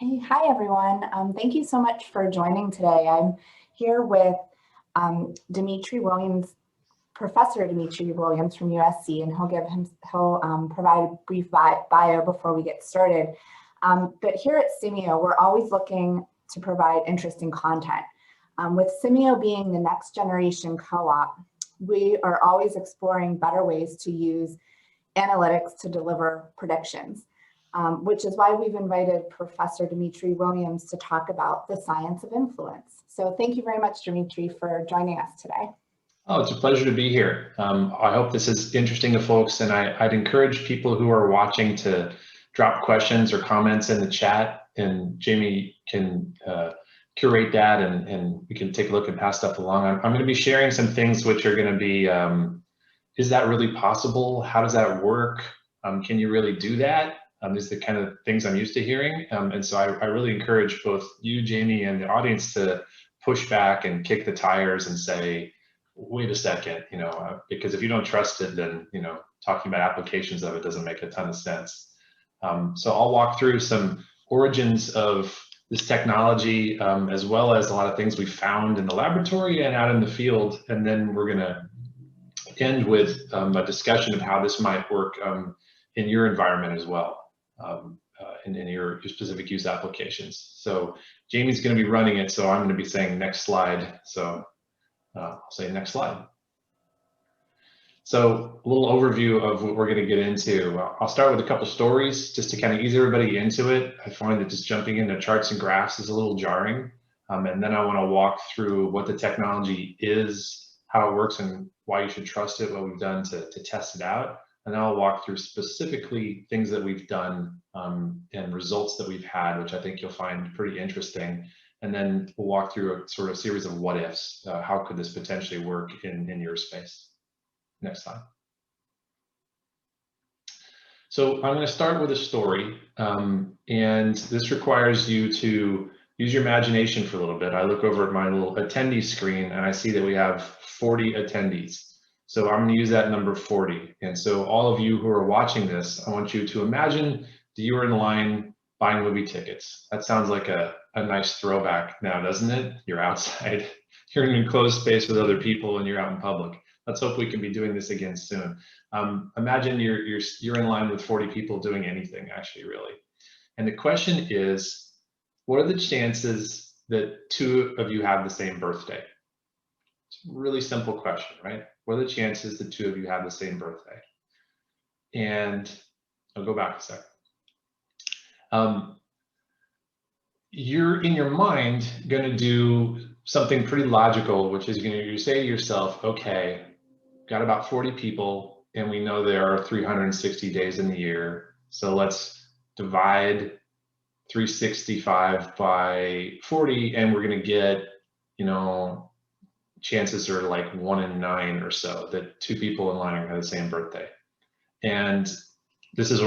Hey, hi everyone. Thank you so much for joining today. I'm here with Dmitri Williams, Professor Dmitri Williams from USC, and he'll provide a brief bio before we get started. But here at Simio, we're always looking to provide interesting content. With Simio being the next generation co-op, we are always exploring better ways to use analytics to deliver predictions. Which is why we've invited Professor Dmitri Williams to talk about the science of influence. So thank you very much, Dmitri, for joining us today. Oh, it's a pleasure to be here. I hope this is interesting to folks, and I'd encourage people who are watching to drop questions or comments in the chat, and Jamie can curate that, and we can take a look and pass stuff along. I'm going to be sharing some things which are going to be, is that really possible? How does that work? Can you really do that? These are the kind of things I'm used to hearing. And so I really encourage both you, Jamie, and the audience to push back and kick the tires and say, wait a second, because if you don't trust it, then, talking about applications of it doesn't make a ton of sense. So I'll walk through some origins of this technology, as well as a lot of things we found in the laboratory and out in the field. And then we're gonna end with a discussion of how this might work in your environment as well. In your specific use applications. So Jamie's going to be running it, so I'm going to be saying next slide. So I'll say next slide. So a little overview of what we're going to get into. I'll start with a couple stories just to kind of ease everybody into it. I find that just jumping into charts and graphs is a little jarring. And then I want to walk through what the technology is, how it works, and why you should trust it, what we've done to test it out. And I'll walk through specifically things that we've done and results that we've had, which I think you'll find pretty interesting. And then we'll walk through a sort of series of what ifs. How could this potentially work in your space? Next slide. So I'm going to start with a story. And this requires you to use your imagination for a little bit. I look over at my little attendee screen and I see that we have 40 attendees. So I'm going to use that number 40. And so all of you who are watching this, I want you to imagine that you were in line buying movie tickets. That sounds like a nice throwback now, doesn't it? You're outside, you're in an enclosed space with other people, and you're out in public. Let's hope we can be doing this again soon. Imagine you're in line with 40 people doing anything, actually, really. And the question is, what are the chances that two of you have the same birthday? It's a really simple question, right? What are the chances the two of you have the same birthday? And I'll go back a second. You're in your mind going to do something pretty logical, which is you say to yourself, okay, got about 40 people, and we know there are 360 days in the year. So let's divide 365 by 40, and we're going to get, chances are like 1 in 9 or so that two people in line have the same birthday. And this is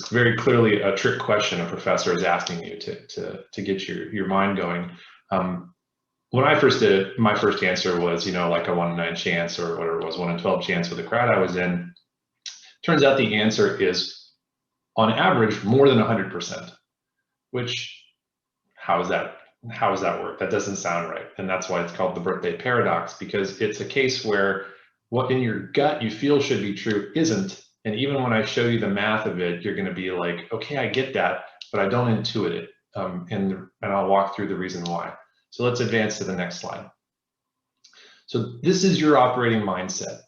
very clearly a trick question a professor is asking you to get your mind going. When I first did it, my first answer was, like a 1 in 9 chance, or whatever it was, 1 in 12 chance with the crowd I was in. Turns out the answer is, on average, more than 100%, which, how does that work? That doesn't sound right. And that's why it's called the birthday paradox, because it's a case where what in your gut you feel should be true isn't. And even when I show you the math of it, you're going to be like, okay, I get that, but I don't intuit it. And I'll walk through the reason why. So let's advance to the next slide. So this is your operating mindset.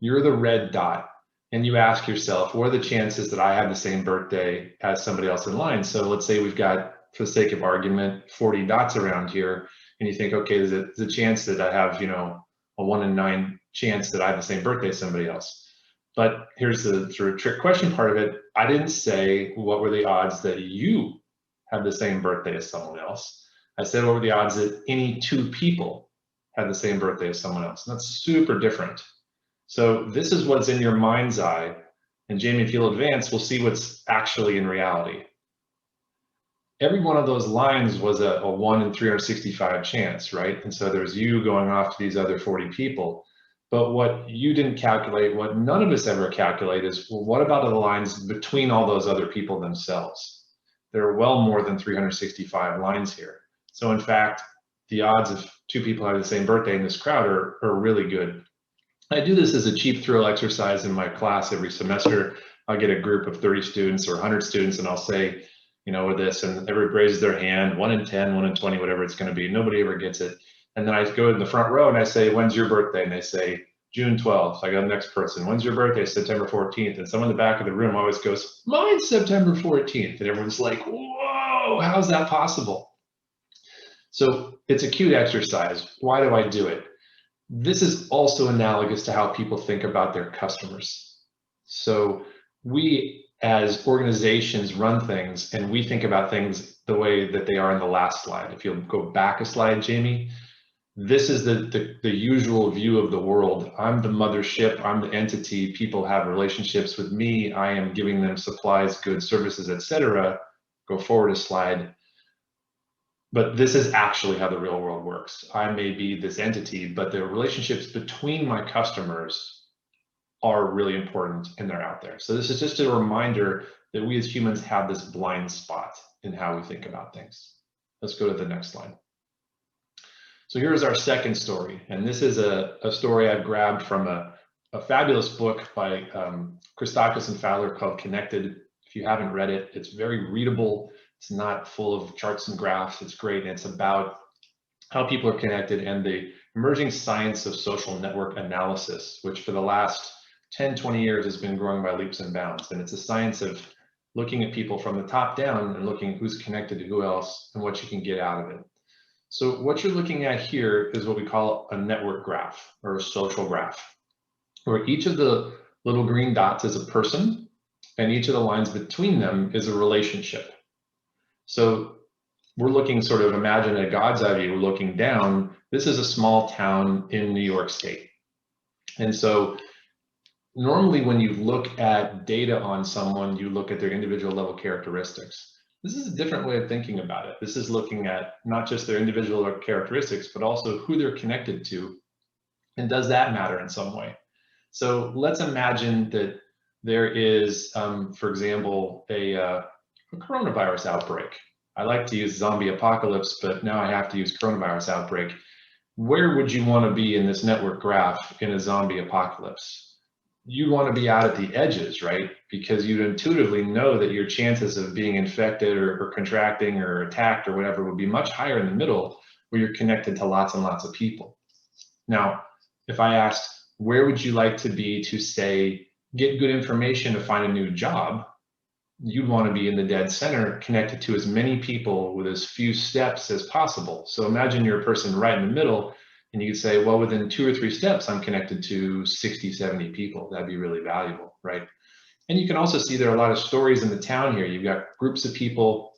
You're the red dot, and you ask yourself, what are the chances that I have the same birthday as somebody else in line? So let's say we've got, for the sake of argument, 40 dots around here, and you think, okay, there's a chance that I have, a 1 in 9 chance that I have the same birthday as somebody else. But here's the sort of trick question part of it. I didn't say what were the odds that you have the same birthday as someone else. I said what were the odds that any two people had the same birthday as someone else. And that's super different. So this is what's in your mind's eye. And Jamie, if you'll advance, we'll see what's actually in reality. Every one of those lines was a 1 in 365 chance, right? And so there's you going off to these other 40 people. But what you didn't calculate, what none of us ever calculate, is, well, what about the lines between all those other people themselves? there are well more than 365 lines here. So in fact, the odds of two people having the same birthday in this crowd are really good. I do this as a cheap thrill exercise in my class every semester. I'll get a group of 30 students or 100 students, and I'll say, you know, with this, and everybody raises their hand, 1 in 10, 1 in 20, whatever it's going to be. Nobody ever gets it. And then I go in the front row and I say, when's your birthday? And they say, June 12th. I go to the next person. When's your birthday? September 14th. And someone in the back of the room always goes, mine's September 14th. And everyone's like, whoa, how's that possible? So it's a cute exercise. Why do I do it? This is also analogous to how people think about their customers. So we as organizations run things, and we think about things the way that they are in the last slide. If you'll go back a slide, Jamie, this is the usual view of the world. I'm the mothership, I'm the entity, people have relationships with me, I am giving them supplies, goods, services, etc. Go forward a slide. But this is actually how the real world works. I may be this entity, but the relationships between my customers are really important, and they're out there. So this is just a reminder that we as humans have this blind spot in how we think about things. Let's go to the next slide. So here's our second story, and this is a story I've grabbed from a fabulous book by Christakis and Fowler called Connected. If you haven't read it, it's very readable. It's not full of charts and graphs. It's great. And it's about how people are connected and the emerging science of social network analysis, which for the last 10, 20 years has been growing by leaps and bounds. And it's a science of looking at people from the top down and looking at who's connected to who else and what you can get out of it. So what you're looking at here is what we call a network graph or a social graph, where each of the little green dots is a person and each of the lines between them is a relationship. So we're looking sort of, imagine a God's eye view, we're looking down. This is a small town in New York State. And so normally when you look at data on someone, you look at their individual level characteristics. This is a different way of thinking about it. This is looking at not just their individual characteristics, but also who they're connected to. And does that matter in some way? So let's imagine that there is, for example, a coronavirus outbreak. I like to use zombie apocalypse, but now I have to use coronavirus outbreak. Where would you want to be in this network graph in a zombie apocalypse? You want to be out at the edges, right? Because you intuitively know that your chances of being infected or contracting or attacked or whatever would be much higher in the middle, where you're connected to lots and lots of people. Now, if I asked, where would you like to be to say, get good information to find a new job? You'd want to be in the dead center, connected to as many people with as few steps as possible. So imagine you're a person right in the middle, and you could say, well, within 2 or 3 steps, I'm connected to 60, 70 people. That'd be really valuable, right? And you can also see there are a lot of stories in the town here. You've got groups of people,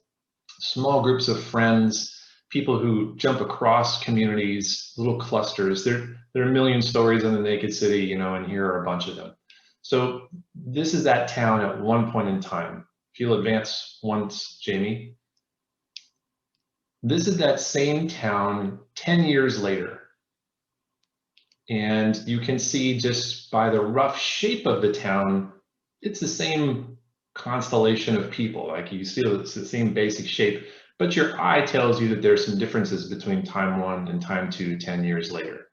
small groups of friends, people who jump across communities, little clusters. There are a million stories in the Naked City, you know, and here are a bunch of them. So this is that town at one point in time. If you'll advance once, Jamie. This is that same town 10 years later. And you can see just by the rough shape of the town, it's the same constellation of people. Like you see, it's the same basic shape, but your eye tells you that there's some differences between time 1 and time 2, 10 years later.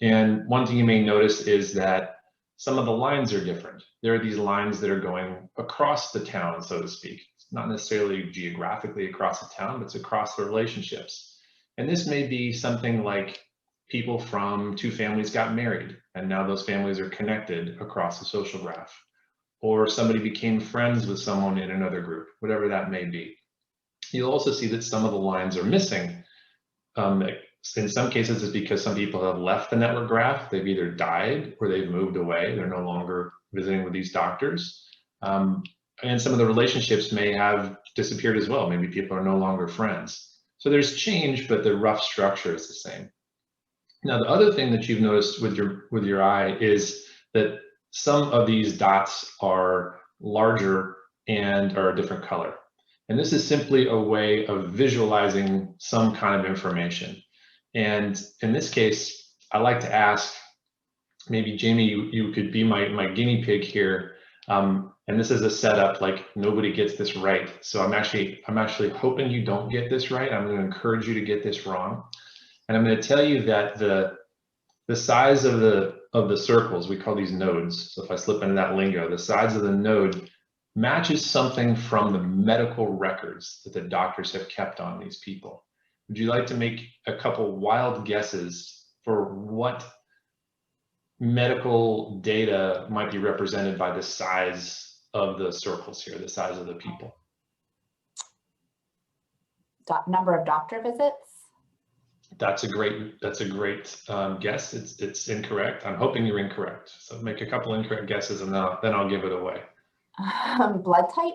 And one thing you may notice is that some of the lines are different. There are these lines that are going across the town, so to speak. It's not necessarily geographically across the town, but it's across the relationships. And this may be something like people from 2 families got married, and now those families are connected across the social graph. Or somebody became friends with someone in another group, whatever that may be. You'll also see that some of the lines are missing. In some cases, it's because some people have left the network graph. They've either died or they've moved away. They're no longer visiting with these doctors. And some of the relationships may have disappeared as well. Maybe people are no longer friends. So there's change, but the rough structure is the same. Now, the other thing that you've noticed with your eye is that some of these dots are larger and are a different color. And this is simply a way of visualizing some kind of information. And in this case, I like to ask, maybe Jamie, you could be my guinea pig here. And this is a setup, like nobody gets this right. So I'm actually hoping you don't get this right. I'm going to encourage you to get this wrong. And I'm going to tell you that the size of the circles, we call these nodes. So if I slip into that lingo, the size of the node matches something from the medical records that the doctors have kept on these people. Would you like to make a couple wild guesses for what medical data might be represented by the size of the circles here, the size of the people? Number of doctor visits? That's a great guess. It's incorrect. I'm hoping you're incorrect. So make a couple incorrect guesses and then I'll give it away. Blood type?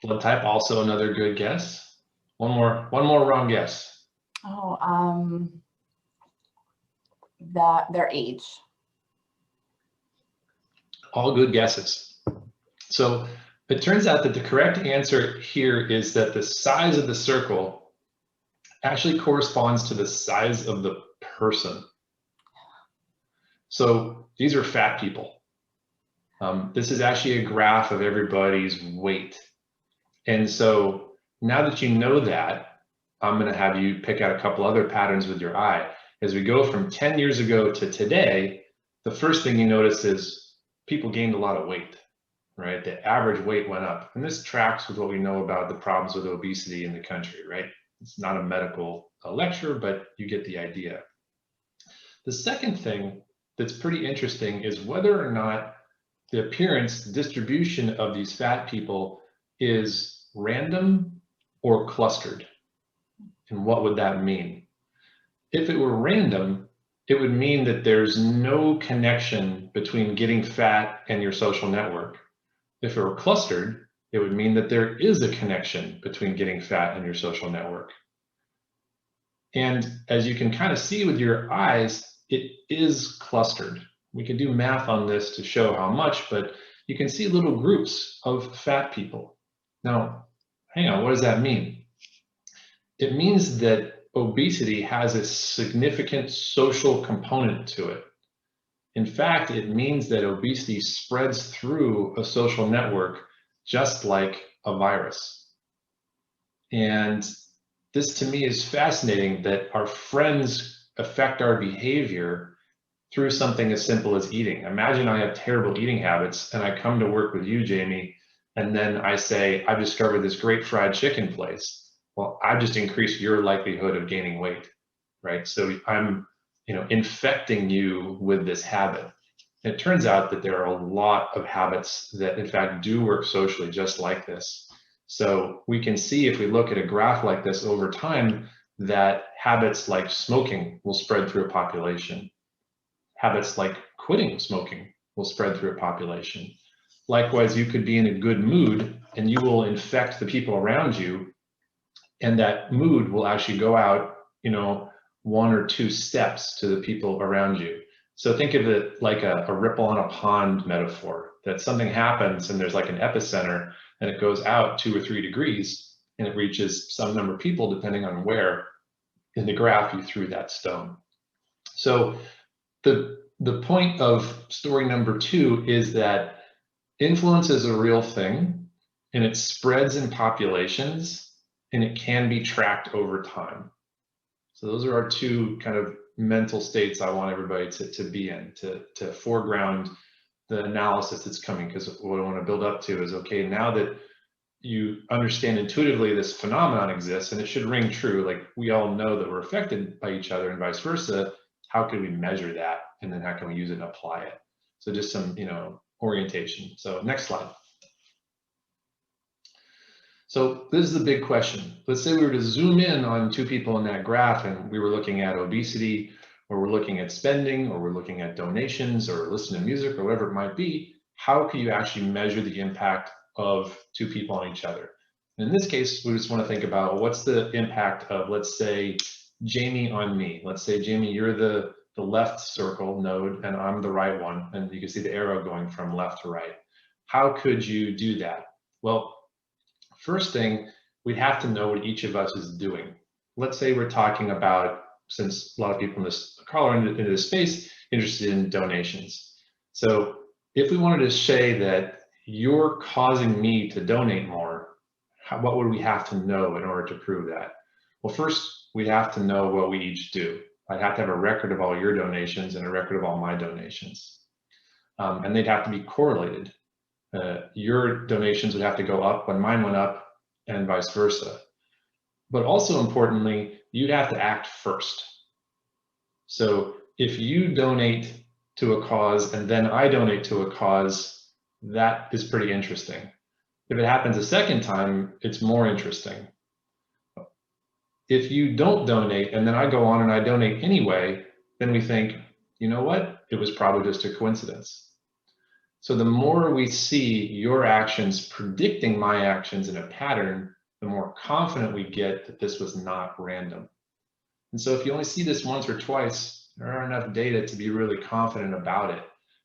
Blood type, also another good guess. One more wrong guess. Oh, their age. All good guesses. So it turns out that the correct answer here is that the size of the circle actually corresponds to the size of the person. So these are fat people. This is actually a graph of everybody's weight. And so now that you know that, I'm going to have you pick out a couple other patterns with your eye. As we go from 10 years ago to today, the first thing you notice is people gained a lot of weight, right? The average weight went up. And this tracks with what we know about the problems with obesity in the country, right? It's not a medical lecture, but you get the idea. The second thing that's pretty interesting is whether or not the appearance, the distribution of these fat people is random or clustered. And what would that mean? If it were random, it would mean that there's no connection between getting fat and your social network. If it were clustered, it would mean that there is a connection between getting fat and your social network. And as you can kind of see with your eyes, it is clustered. We can do math on this to show how much, but you can see little groups of fat people. Now, hang on, what does that mean? It means that obesity has a significant social component to it. In fact, it means that obesity spreads through a social network just like a virus. And this to me is fascinating, that our friends affect our behavior through something as simple as eating. Imagine I have terrible eating habits and I come to work with you, Jamie, and then I say, I've discovered this great fried chicken place. Well, I've just increased your likelihood of gaining weight, right? So I'm, infecting you with this habit. It turns out that there are a lot of habits that in fact do work socially just like this. So we can see, if we look at a graph like this over time, that habits like smoking will spread through a population. Habits like quitting smoking will spread through a population. Likewise, you could be in a good mood and you will infect the people around you, and that mood will actually go out, 1 or 2 steps to the people around you. So think of it like a ripple on a pond metaphor, that something happens and there's like an epicenter and it goes out 2 or 3 degrees and it reaches some number of people depending on where in the graph you threw that stone. So the point of story number 2 is that influence is a real thing and it spreads in populations and it can be tracked over time. So those are our 2 kind of mental states I want everybody to be in, to foreground the analysis that's coming, because what I want to build up to is, okay, now that you understand intuitively this phenomenon exists, and it should ring true, like we all know that we're affected by each other and vice versa, how can we measure that? And then how can we use it and apply it? So just some, orientation. So next slide. So this is the big question. Let's say we were to zoom in on 2 people in that graph and we were looking at obesity, or we're looking at spending, or we're looking at donations, or listening to music, or whatever it might be. How can you actually measure the impact of 2 people on each other? In this case, we just want to think about what's the impact of, let's say, Jamie on me. Let's say, Jamie, you're the left circle node and I'm the right one, and you can see the arrow going from left to right. How could you do that? Well, first thing, we'd have to know what each of us is doing. Let's say we're talking about, since a lot of people in this call are into this space, interested in donations. So if we wanted to say that, you're causing me to donate more, what would we have to know in order to prove that? Well, first, we have to know what we each do. I'd have to have a record of all your donations and a record of all my donations. And they'd have to be correlated. Your donations would have to go up when mine went up, and vice versa. But also importantly, you'd have to act first. So if you donate to a cause and then I donate to a cause, that is pretty interesting. If it happens a second time, it's more interesting. If you don't donate and then I go on and I donate anyway, then we think, you know what? It was probably just a coincidence. So the more we see your actions predicting my actions in a pattern, the more confident we get that this was not random. And so if you only see this once or twice, there aren't enough data to be really confident about it.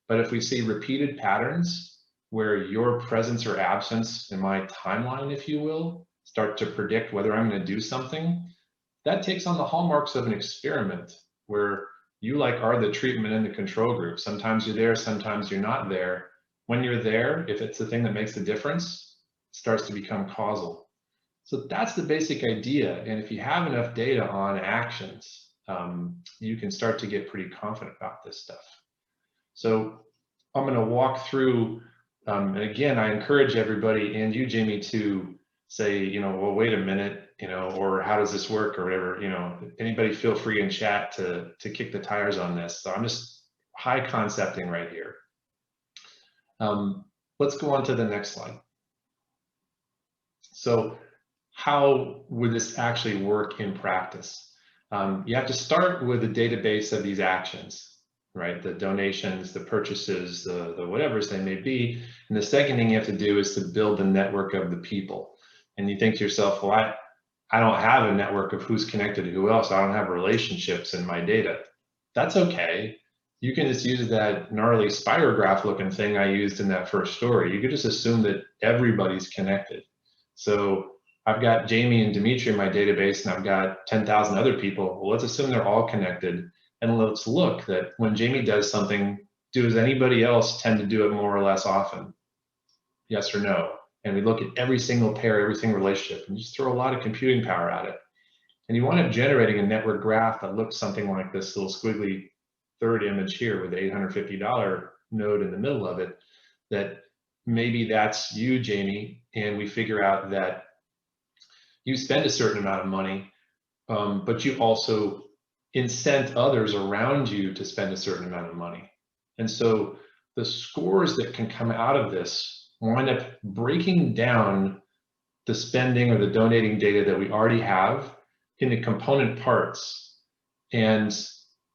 But if we see repeated patterns where your presence or absence in my timeline, if you will, start to predict whether I'm going to do something, that takes on the hallmarks of an experiment where you are the treatment in the control group. Sometimes you're there, sometimes you're not there. When you're there, if it's the thing that makes the difference, it starts to become causal. So that's the basic idea. And if you have enough data on actions, you can start to get pretty confident about this stuff. So I'm going to walk through, and again, I encourage everybody and you, Jamie, to say, well, wait a minute, or how does this work or whatever, anybody feel free in chat to kick the tires on this. So I'm just high concepting right here. Let's go on to the next slide. So how would this actually work in practice? You have to start with a database of these actions, right? The donations, the purchases, the whatevers they may be. And the second thing you have to do is to build the network of the people. And you think to yourself, well, I don't have a network of who's connected to who else. I don't have relationships in my data. That's okay. You can just use that gnarly spirograph looking thing I used in that first story. You could just assume that everybody's connected. So I've got Jamie and Dmitri in my database and I've got 10,000 other people. Well, let's assume they're all connected. And let's look that when Jamie does something, does anybody else tend to do it more or less often? Yes or no? And we look at every single pair, every single relationship, and just throw a lot of computing power at it. And you wind up generating a network graph that looks something like this little squiggly third image here with the $850 node in the middle of it, that maybe that's you, Jamie, and we figure out that you spend a certain amount of money, but you also incent others around you to spend a certain amount of money. And so the scores that can come out of this wind up breaking down the spending or the donating data that we already have into component parts. And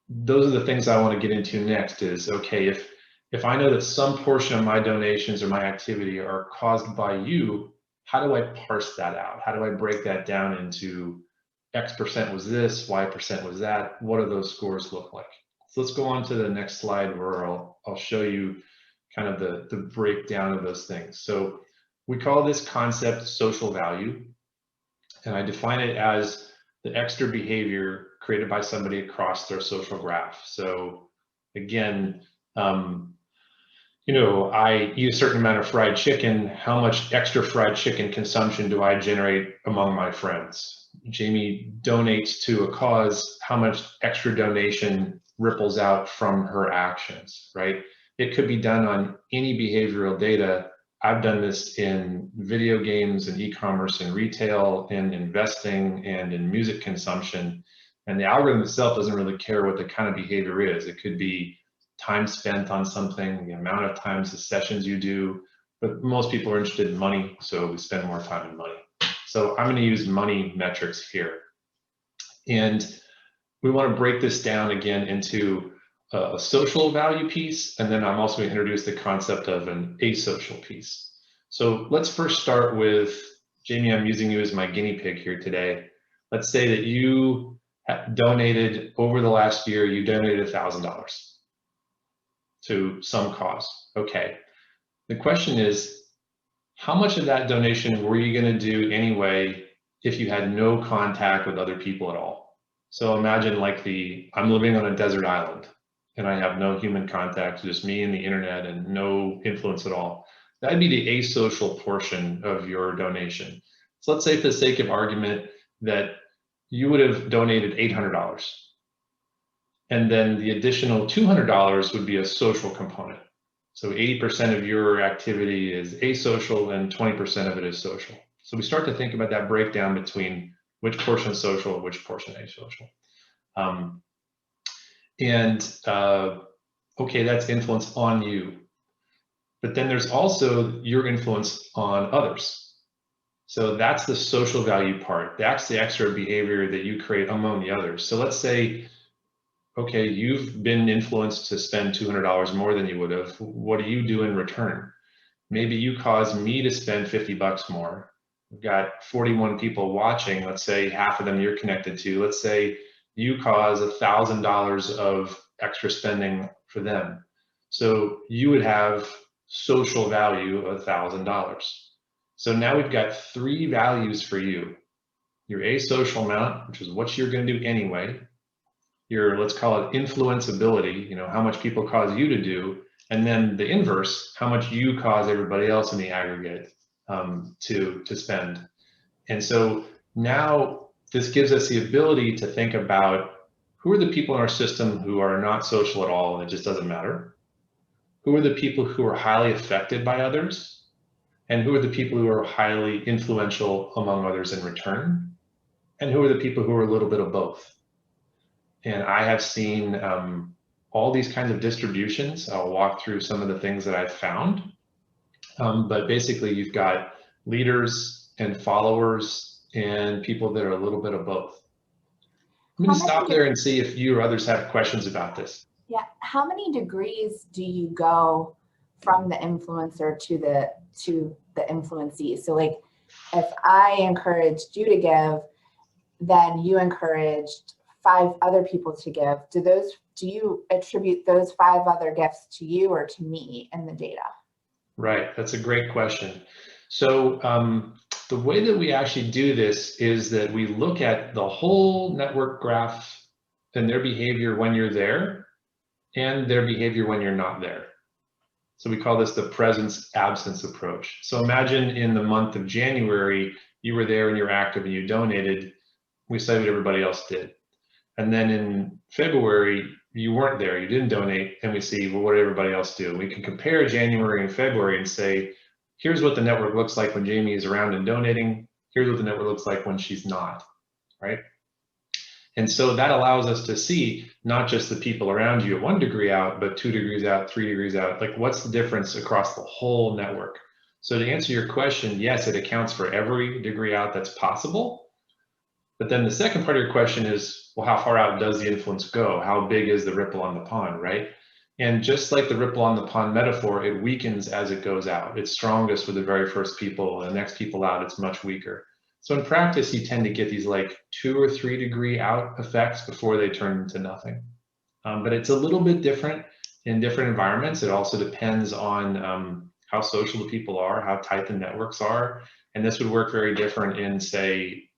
those are the things I want to get into next is, okay, if I know that some portion of my donations or my activity are caused by you, how do I parse that out? How do I break that down into X% was this, Y% was that? What do those scores look like? So let's go on to the next slide where I'll show you kind of the breakdown of those things. So we call this concept social value, and I define it as the extra behavior created by somebody across their social graph. So again, I eat a certain amount of fried chicken. How much extra fried chicken consumption do I generate among my friends? Jamie donates to a cause. How much extra donation ripples out from her actions, right? It could be done on any behavioral data. I've done this in video games and e-commerce and retail and investing and in music consumption. And the algorithm itself doesn't really care what the kind of behavior is. It could be time spent on something, the amount of times, the sessions you do, but most people are interested in money, so we spend more time in money. So I'm going to use money metrics here. And we want to break this down again into a social value piece, and then I'm also going to introduce the concept of an asocial piece. So let's first start with, Jamie, I'm using you as my guinea pig here today. Let's say that you donated, over the last year, you donated $1,000 to some cause. Okay. The question is, how much of that donation were you going to do anyway if you had no contact with other people at all? So imagine I'm living on a desert island and I have no human contact, just me and the internet and no influence at all. That'd be the asocial portion of your donation. So let's say, for the sake of argument, that you would have donated $800. And then the additional $200 would be a social component. So 80% of your activity is asocial and 20% of it is social. So we start to think about that breakdown between which portion is social, which portion is asocial. Okay, that's influence on you. But then there's also your influence on others. So that's the social value part. That's the extra behavior that you create among the others. So let's say, okay, you've been influenced to spend $200 more than you would have. What do you do in return? Maybe you cause me to spend $50 more. We've got 41 people watching. Let's say half of them you're connected to. Let's say you cause $1,000 of extra spending for them. So you would have social value of $1,000. So now we've got 3 values for you. Your asocial amount, which is what you're going to do anyway. Your, let's call it influenceability, how much people cause you to do, and then the inverse, how much you cause everybody else in the aggregate to spend. And so now this gives us the ability to think about who are the people in our system who are not social at all and it just doesn't matter. Who are the people who are highly affected by others? And who are the people who are highly influential among others in return? And who are the people who are a little bit of both? And I have seen all these kinds of distributions. I'll walk through some of the things that I've found. But basically, you've got leaders and followers and people that are a little bit of both. I'm going to stop there and see if you or others have questions about this. Yeah. How many degrees do you go from the influencer to the influencee? So like, if I encouraged you to give, then you encouraged 5 other people to give. Do you attribute those 5 other gifts to you or to me in the data? Right, that's a great question. So the way that we actually do this is that we look at the whole network graph and their behavior when you're there and their behavior when you're not there. So we call this the presence absence approach. So imagine in the month of January, you were there and you're active and you donated. We say what everybody else did. And then in February, you weren't there, you didn't donate, and we see, well, what did everybody else do? We can compare January and February and say, here's what the network looks like when Jamie is around and donating. Here's what the network looks like when she's not, right? And so that allows us to see not just the people around you at 1 degree out, but 2 degrees out, 3 degrees out. Like, what's the difference across the whole network? So to answer your question, yes, it accounts for every degree out that's possible. But then the second part of your question is, well, how far out does the influence go? How big is the ripple on the pond, right? And just like the ripple on the pond metaphor, it weakens as it goes out. It's strongest with the very first people, and the next people out, it's much weaker. So in practice, you tend to get these like 2 or 3 degree out effects before they turn into nothing. But it's a little bit different in different environments. It also depends on how social the people are, how tight the networks are. And this would work very different in, say,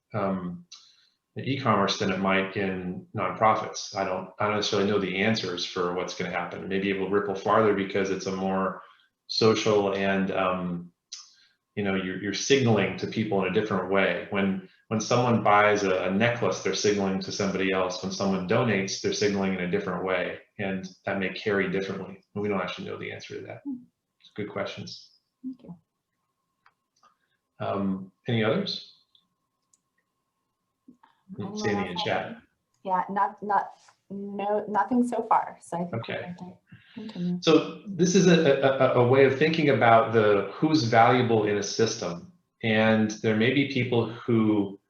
e-commerce than it might in nonprofits. I don't necessarily know the answers for what's going to happen. Maybe it will ripple farther because it's a more social and you're signaling to people in a different way. When someone buys a necklace, they're signaling to somebody else. When someone donates, they're signaling in a different way, and that may carry differently. We don't actually know the answer to that. It's good questions. Thank you. Any others? See any in chat? Yeah, nothing so far. So I think okay. Continue. So this is a way of thinking about who's valuable in a system, and there may be people who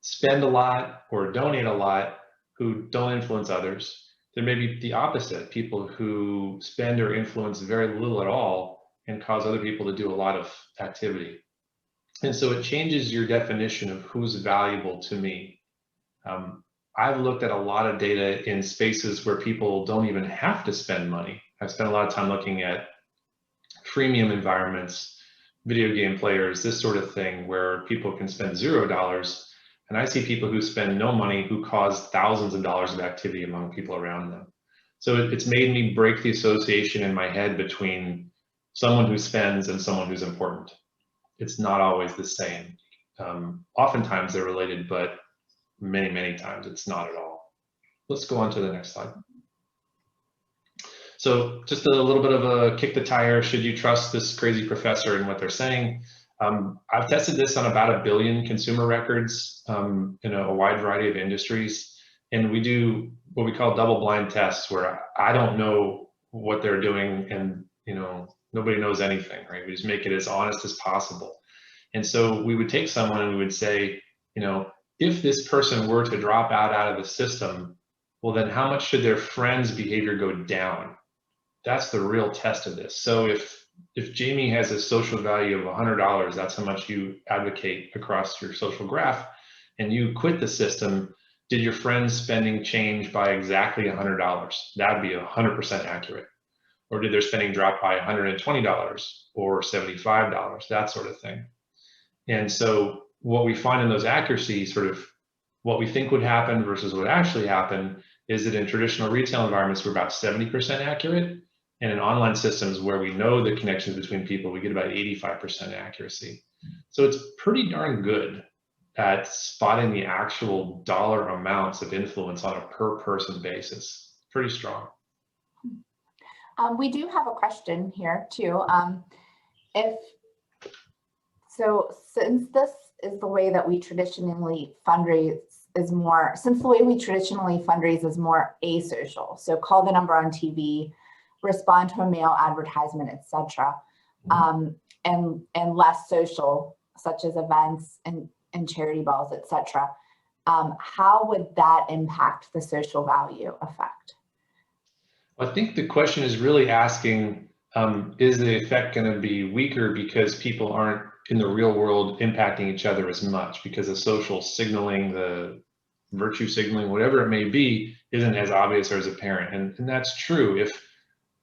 spend a lot or donate a lot who don't influence others. There may be the opposite, people who spend or influence very little at all and cause other people to do a lot of activity. And so it changes your definition of who's valuable to me. I've looked at a lot of data in spaces where people don't even have to spend money. I've spent a lot of time looking at freemium environments, video game players, this sort of thing, where people can spend $0. And I see people who spend no money who cause thousands of dollars of activity among people around them. So it's made me break the association in my head between someone who spends and someone who's important. It's not always the same. Oftentimes they're related, but many times it's not at all. Let's go on to the next slide. So just a little bit of a kick the tire. Should you trust this crazy professor and what they're saying? I've tested this on about 1 billion consumer records in a wide variety of industries. And we do what we call double-blind tests, where I don't know what they're doing, and nobody knows anything, right? We just make it as honest as possible. And so we would take someone and we would say, if this person were to drop out of the system, well, then how much should their friends' behavior go down? That's the real test of this. So if Jamie has a social value of $100, that's how much you advocate across your social graph, and you quit the system, did your friends' spending change by exactly $100? That'd be 100% accurate. Or did their spending drop by $120 or $75, that sort of thing. And so what we find in those accuracies, sort of what we think would happen versus what actually happened, is that in traditional retail environments, we're about 70% accurate. And in online systems where we know the connections between people, we get about 85% accuracy. So it's pretty darn good at spotting the actual dollar amounts of influence on a per person basis. Pretty strong. We do have a question here too. Since this is the way that we traditionally fundraise is more, asocial, so call the number on TV, respond to a mail advertisement, etc., and less social, such as events and charity balls, etc. How would that impact the social value effect? I think the question is really asking, is the effect going to be weaker because people aren't in the real world impacting each other as much, because the social signaling, the virtue signaling, whatever it may be, isn't as obvious or as apparent. And that's true. If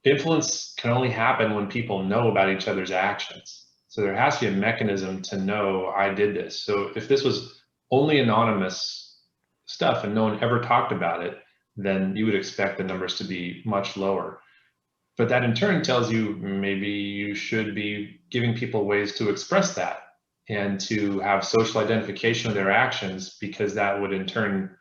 influence can only happen when people know about each other's actions. So there has to be a mechanism to know I did this. So if this was only anonymous stuff and no one ever talked about it, then you would expect the numbers to be much lower. But that in turn tells you maybe you should be giving people ways to express that and to have social identification of their actions, because that would in turn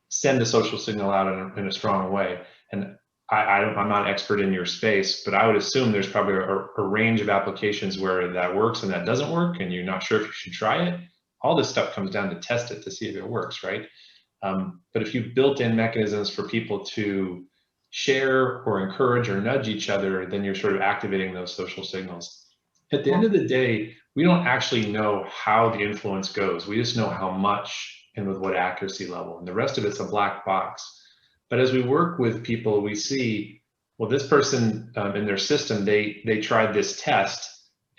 send a social signal out in a strong way. And I'm not an expert in your space, but I would assume there's probably a range of applications where that works and that doesn't work, and you're not sure if you should try it. All this stuff comes down to test it to see if it works, right? But if you've built in mechanisms for people to share or encourage or nudge each other, then you're sort of activating those social signals. At the end of the day, we don't actually know how the influence goes. We just know how much and with what accuracy level, and the rest of it's a black box. But as we work with people, we see, well, this person in their system, they tried this test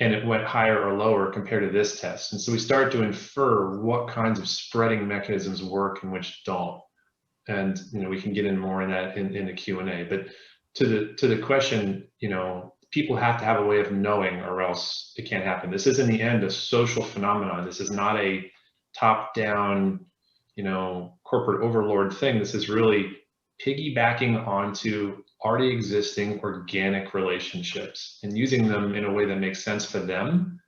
and it went higher or lower compared to this test. And so we start to infer what kinds of spreading mechanisms work and which don't. And we can get in more in that in the Q&A. But to the question, people have to have a way of knowing, or else it can't happen. This is in the end a social phenomenon. This is not a top-down, corporate overlord thing. This is really piggybacking onto already existing organic relationships and using them in a way that makes sense for them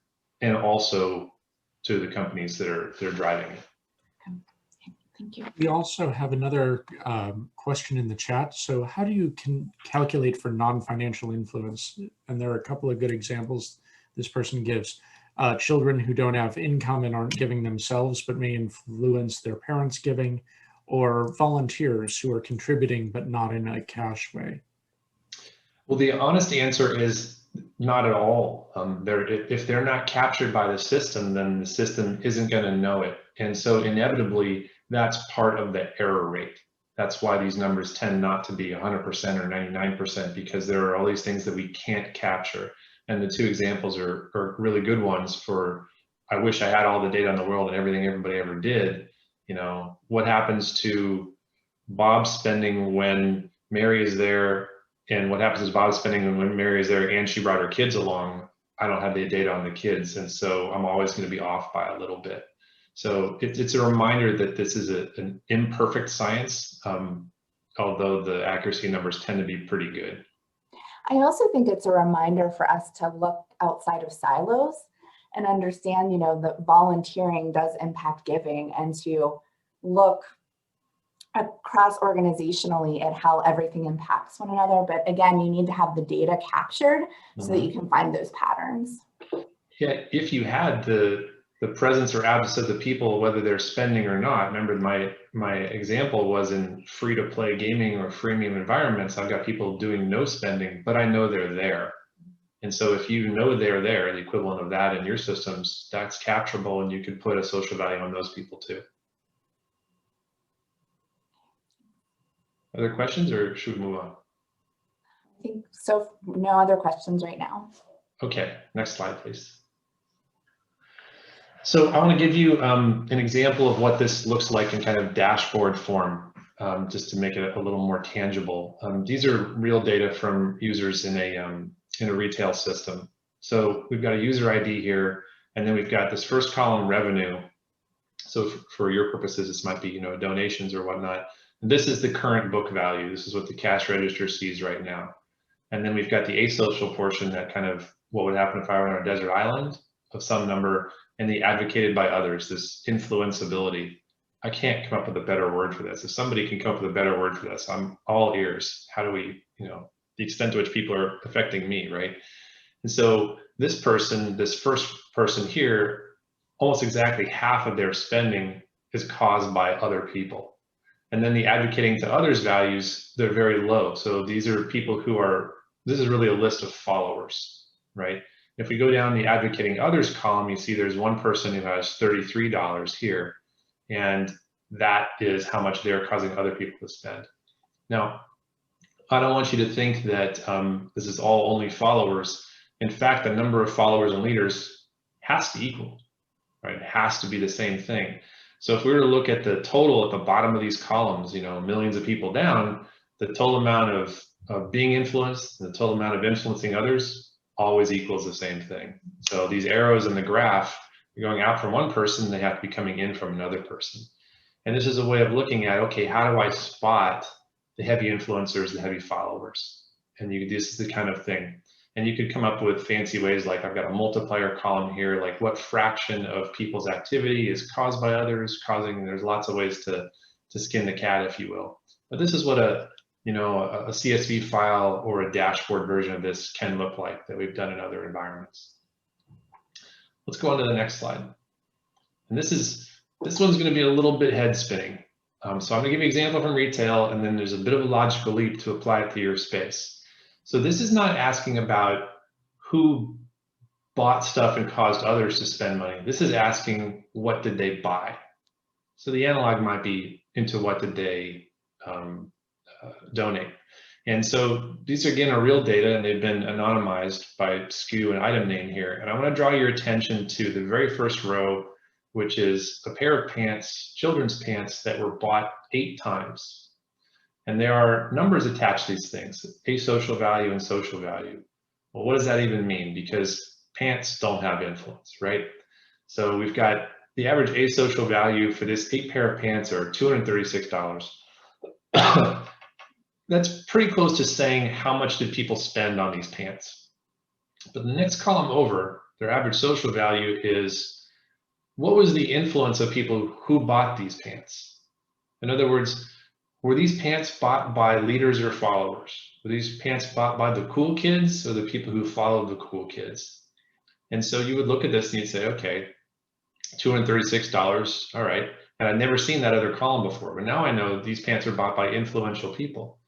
and also to the companies that are driving it. Thank you. We also have another question in the chat. So how do you calculate for non-financial influence? And there are a couple of good examples this person gives. Children who don't have income and aren't giving themselves, but may influence their parents' giving, or volunteers who are contributing, but not in a cash way. Well, the honest answer is not at all. If they're not captured by the system, then the system isn't going to know it. And so inevitably, that's part of the error rate. That's why these numbers tend not to be 100% or 99%, because there are all these things that we can't capture. And the two examples are really good ones for, I wish I had all the data in the world and everything everybody ever did. What happens to Bob's spending when Mary is there, and what happens to Bob's spending when Mary is there and she brought her kids along? I don't have the data on the kids, and so I'm always going to be off by a little bit. So it's a reminder that this is an imperfect science, although the accuracy numbers tend to be pretty good. I also think it's a reminder for us to look outside of silos and understand, that volunteering does impact giving, and to look across organizationally at how everything impacts one another. But again, you need to have the data captured so that you can find those patterns. Yeah, if you had the presence or absence of the people, whether they're spending or not. Remember, my example was in free-to-play gaming or freemium environments. I've got people doing no spending, but I know they're there. And so if you know they're there, the equivalent of that in your systems, that's capturable, and you could put a social value on those people too. Other questions, or should we move on? I think so. No other questions right now. Okay, next slide, please. So I want to give you an example of what this looks like in kind of dashboard form, just to make it a little more tangible. These are real data from users in a retail system. So we've got a user ID here, and then we've got this first column, revenue. So for your purposes, this might be, donations or whatnot. And this is the current book value. This is what the cash register sees right now. And then we've got the asocial portion, that kind of what would happen if I were on a desert island of some number, and the advocated by others, this influenceability. I can't come up with a better word for this. If somebody can come up with a better word for this, I'm all ears. How do we, the extent to which people are affecting me, right? And so this person, this first person here, almost exactly half of their spending is caused by other people. And then the advocating to others values, they're very low. So these are people who are, this is really a list of followers, right? If we go down the advocating others column, you see there's one person who has $33 here, and that is how much they're causing other people to spend. Now, I don't want you to think that this is all only followers. In fact, the number of followers and leaders has to equal, right? It has to be the same thing. So if we were to look at the total at the bottom of these columns, millions of people down, the total amount of being influenced, the total amount of influencing others always equals the same thing. So these arrows in the graph are going out from one person, they have to be coming in from another person. And this is a way of looking at, okay, how do I spot the heavy influencers, the heavy followers? And this is the kind of thing. And you could come up with fancy ways, like I've got a multiplier column here, like what fraction of people's activity is caused by others, there's lots of ways to skin the cat, if you will. But this is what a CSV file or a dashboard version of this can look like that we've done in other environments. Let's go on to the next slide. And this one's going to be a little bit head spinning. So I'm going to give you an example from retail, and then there's a bit of a logical leap to apply it to your space. So this is not asking about who bought stuff and caused others to spend money. This is asking, what did they buy? So the analog might be into what did they donate. And so these again are real data, and they've been anonymized by SKU and item name here. And I want to draw your attention to the very first row, which is a pair of pants, children's pants, that were bought 8 times. And there are numbers attached to these things, asocial value and social value. Well, what does that even mean? Because pants don't have influence, right? So we've got the average asocial value for this 8 pair of pants are $236. That's pretty close to saying how much did people spend on these pants. But the next column over, their average social value is, what was the influence of people who bought these pants? In other words, were these pants bought by leaders or followers? Were these pants bought by the cool kids or the people who followed the cool kids? And so you would look at this and you'd say, okay, $236, all right. And I'd never seen that other column before, but now I know these pants are bought by influential people.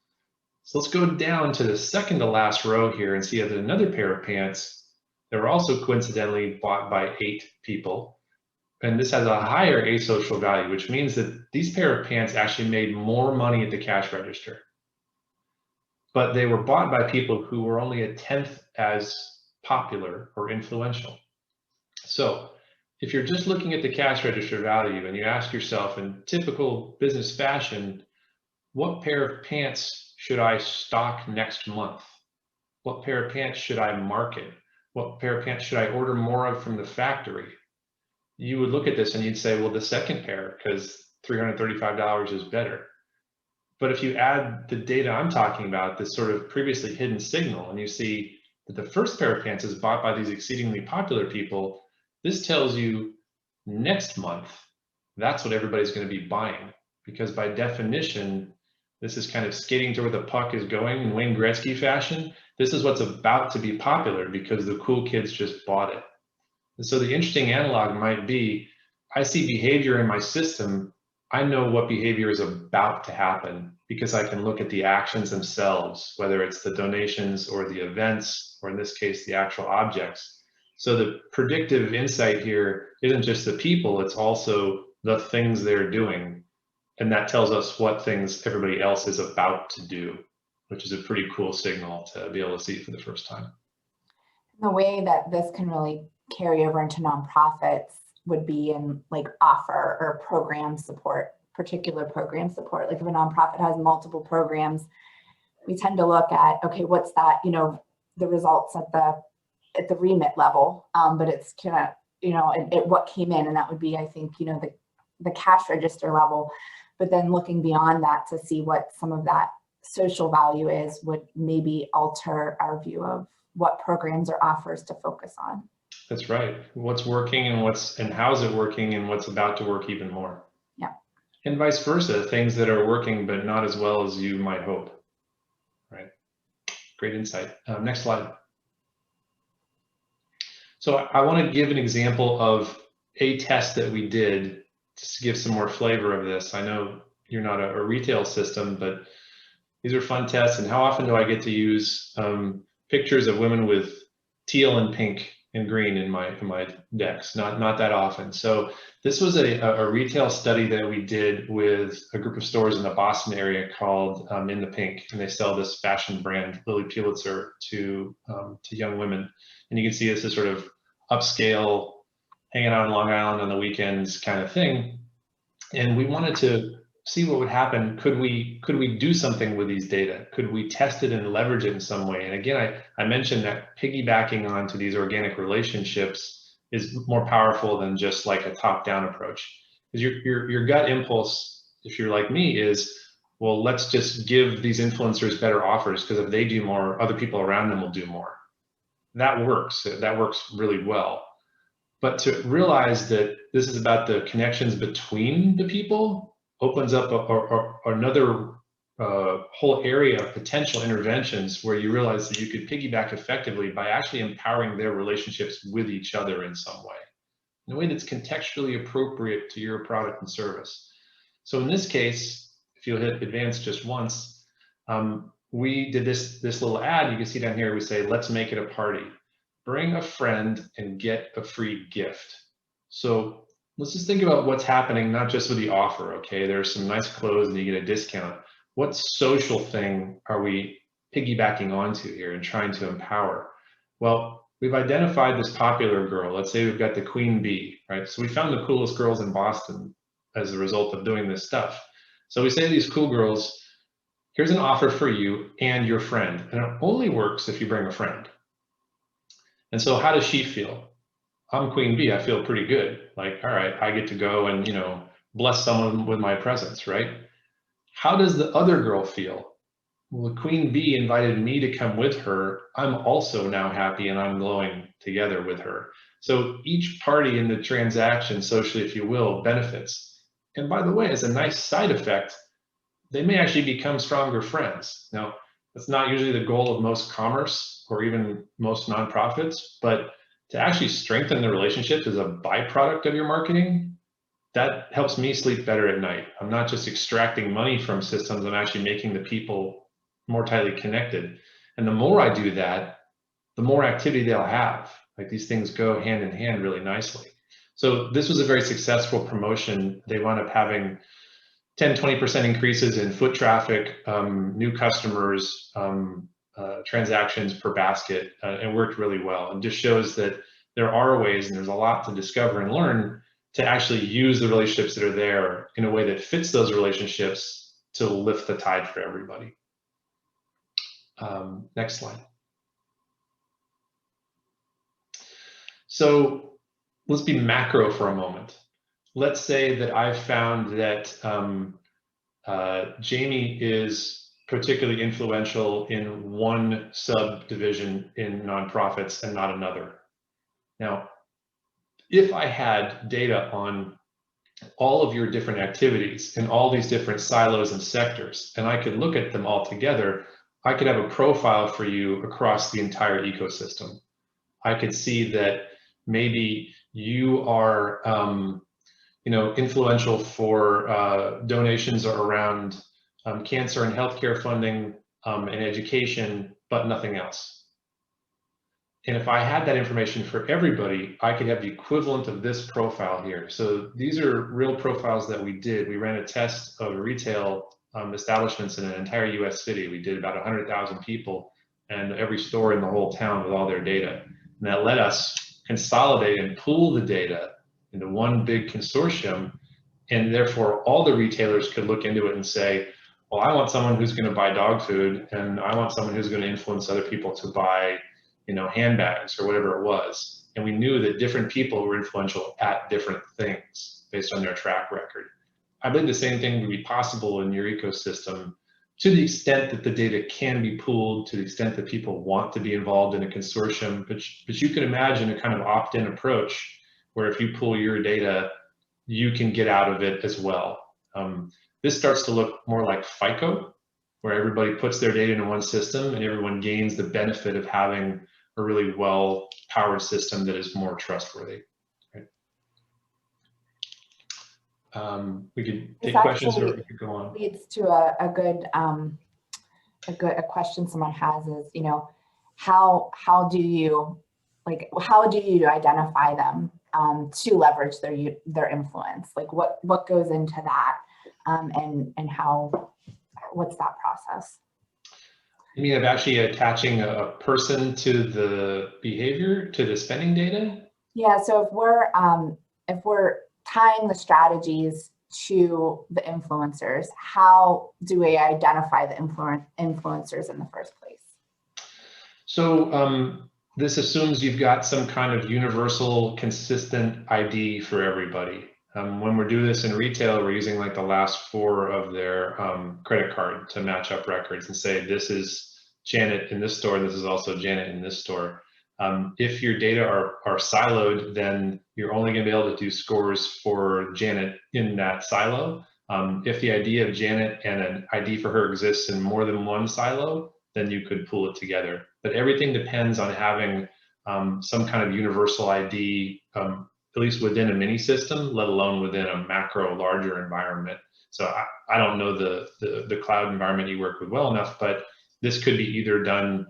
So let's go down to the second to last row here and see that there's another pair of pants that were also coincidentally bought by 8 people. And this has a higher asocial value, which means that these pair of pants actually made more money at the cash register. But they were bought by people who were only 1/10 as popular or influential. So if you're just looking at the cash register value and you ask yourself in typical business fashion, what pair of pants should I stock next month? What pair of pants should I market? What pair of pants should I order more of from the factory? You would look at this and you'd say, well, the second pair, because $335 is better. But if you add the data I'm talking about, this sort of previously hidden signal, and you see that the first pair of pants is bought by these exceedingly popular people, this tells you next month, that's what everybody's going to be buying. Because by definition, this is kind of skating to where the puck is going in Wayne Gretzky fashion. This is what's about to be popular because the cool kids just bought it. And so the interesting analog might be, I see behavior in my system. I know what behavior is about to happen because I can look at the actions themselves, whether it's the donations or the events, or in this case, the actual objects. So the predictive insight here isn't just the people, it's also the things they're doing. And that tells us what things everybody else is about to do, which is a pretty cool signal to be able to see for the first time. The way that this can really carry over into nonprofits would be in like offer or program support, particular program support. Like if a nonprofit has multiple programs, we tend to look at, okay, what's that, you know, the results at the remit level, but it's kind of, you know, at what came in, and that would be, I think, you know, the cash register level. But then looking beyond that to see what some of that social value is would maybe alter our view of what programs or offers to focus on. That's right. What's working and how's it working and what's about to work even more. Yeah. And vice versa, things that are working but not as well as you might hope. Right. Great insight. Next slide. So I want to give an example of a test that we did just to give some more flavor of this. I know you're not a retail system, but these are fun tests. And how often do I get to use pictures of women with teal and pink and green in my decks? Not that often. So this was a retail study that we did with a group of stores in the Boston area called In the Pink, and they sell this fashion brand, Lily Pulitzer, to young women. And you can see this is sort of upscale, hanging out on Long Island on the weekends kind of thing. And we wanted to see what would happen. Could we do something with these data? Could we test it and leverage it in some way? And again, I mentioned that piggybacking onto these organic relationships is more powerful than just like a top-down approach. Because your gut impulse, if you're like me, is, well, let's just give these influencers better offers, because if they do more, other people around them will do more. That works. That works really well. But to realize that this is about the connections between the people opens up another whole area of potential interventions where you realize that you could piggyback effectively by actually empowering their relationships with each other in some way, in a way that's contextually appropriate to your product and service. So in this case, if you'll hit advance just once, we did this little ad. You can see down here, we say, let's make it a party. Bring a friend and get a free gift. So let's just think about what's happening, not just with the offer, okay? There's some nice clothes and you get a discount. What social thing are we piggybacking onto here and trying to empower? Well, we've identified this popular girl. Let's say we've got the queen bee, right? So we found the coolest girls in Boston as a result of doing this stuff. So we say to these cool girls, here's an offer for you and your friend. And it only works if you bring a friend. And so how does she feel? I'm queen bee, I feel pretty good. Like, all right, I get to go and, you know, bless someone with my presence, right? How does the other girl feel? Well, the queen bee invited me to come with her. I'm also now happy and I'm glowing together with her. So each party in the transaction, socially, if you will, benefits. And by the way, as a nice side effect, they may actually become stronger friends. Now, that's not usually the goal of most commerce or even most nonprofits, but to actually strengthen the relationships as a byproduct of your marketing, that helps me sleep better at night. I'm not just extracting money from systems, I'm actually making the people more tightly connected. And the more I do that, the more activity they'll have. Like, these things go hand in hand really nicely. So this was a very successful promotion. They wound up having 10-20% increases in foot traffic, new customers, transactions per basket. It worked really well, and just shows that there are ways, and there's a lot to discover and learn, to actually use the relationships that are there in a way that fits those relationships to lift the tide for everybody. Next slide. So let's be macro for a moment. Let's say that I've found that Jamie is particularly influential in one subdivision in nonprofits and not another. Now, if I had data on all of your different activities in all these different silos and sectors, and I could look at them all together, I could have a profile for you across the entire ecosystem. I could see that maybe you are influential for donations around cancer and healthcare funding and education, but nothing else. And if I had that information for everybody, I could have the equivalent of this profile here. So these are real profiles that we did. We ran a test of retail establishments in an entire US city. We did about 100,000 people and every store in the whole town with all their data. And that let us consolidate and pool the data into one big consortium. And therefore all the retailers could look into it and say, well, I want someone who's going to buy dog food, and I want someone who's going to influence other people to buy handbags or whatever it was. And we knew that different people were influential at different things based on their track record. I believe the same thing would be possible in your ecosystem to the extent that the data can be pooled, to the extent that people want to be involved in a consortium. But you can imagine a kind of opt-in approach where if you pool your data, you can get out of it as well. This starts to look more like FICO, where everybody puts their data into one system and everyone gains the benefit of having a really well-powered system that is more trustworthy. Right? We could take questions or we could go on. Leads to a good question someone has is, how do you identify them to leverage their influence? Like what goes into that, and what's that process? You mean of actually attaching a person to the behavior, to the spending data? Yeah, so if we're tying the strategies to the influencers, how do we identify the influencers in the first place? So this assumes you've got some kind of universal, consistent ID for everybody. When we're doing this in retail, we're using like the last four of their credit card to match up records and say, this is Janet in this store, and this is also Janet in this store. If your data are siloed, then you're only going to be able to do scores for Janet in that silo. If the ID of Janet and an ID for her exists in more than one silo, then you could pool it together. But everything depends on having some kind of universal ID, at least within a mini system, let alone within a macro larger environment. So I don't know the cloud environment you work with well enough, but this could be either done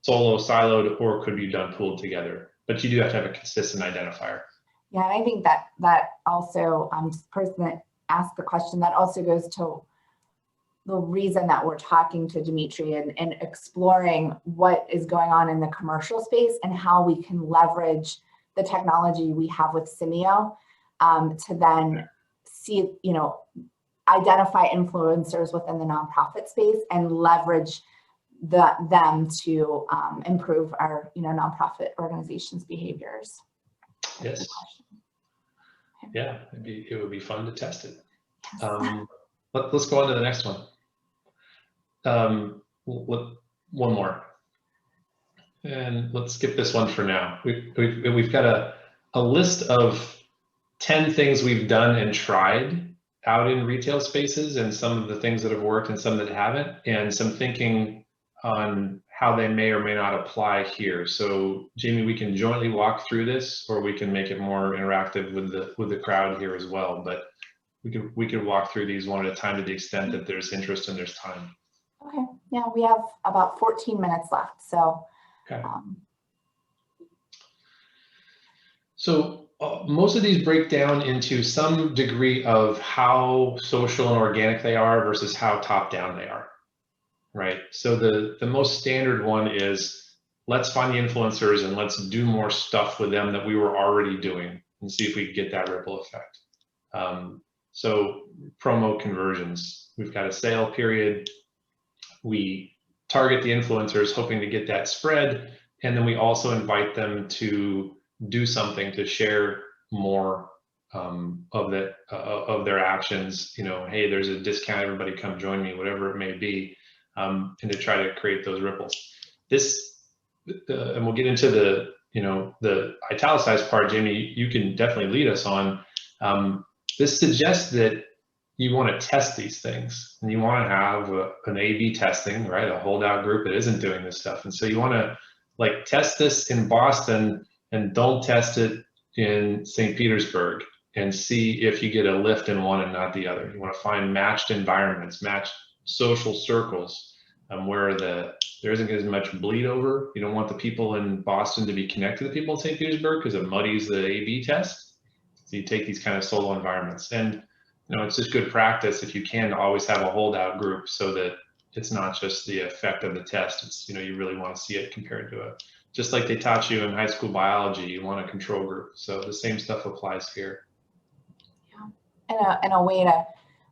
solo, siloed, or could be done pooled together. But you do have to have a consistent identifier. Yeah, and I think that also, the person that asked the question, that also goes to the reason that we're talking to Dmitri and exploring what is going on in the commercial space and how we can leverage the technology we have with Simio to then see, identify influencers within the nonprofit space and leverage them to improve our nonprofit organizations' behaviors. Yes. Yeah, it would be fun to test it. Yes. Let's go on to the next one. One more. And let's skip this one for now. We've got a list of 10 things we've done and tried out in retail spaces, and some of the things that have worked and some that haven't, and some thinking on how they may or may not apply here. So Jamie, we can jointly walk through this, or we can make it more interactive with the crowd here as well. But we could walk through these one at a time to the extent that there's interest and there's time. Okay. Yeah, we have about 14 minutes left. So. Okay. So most of these break down into some degree of how social and organic they are versus how top down they are, right? So the most standard one is, let's find the influencers and let's do more stuff with them that we were already doing and see if we can get that ripple effect. So promo conversions, we've got a sale period. We target the influencers hoping to get that spread, and then we also invite them to do something to share more of their actions. You know, hey, there's a discount, everybody come join me, whatever it may be, and to try to create those ripples. This, and we'll get into the, you know, the italicized part, Jamie, you can definitely lead us on. This suggests that you want to test these things, and you want to have an A/B testing, right? A holdout group that isn't doing this stuff. And so you want to like test this in Boston and don't test it in St. Petersburg, and see if you get a lift in one and not the other. You want to find matched environments, matched social circles, where there isn't as much bleed over. You don't want the people in Boston to be connected to the people in St. Petersburg because it muddies the A/B test. So you take these kind of solo environments, and you know, it's just good practice if you can to always have a holdout group so that it's not just the effect of the test. It's, you know, you really want to see it compared to it. Just like they taught you in high school biology, you want a control group. So the same stuff applies here. Yeah, and a way to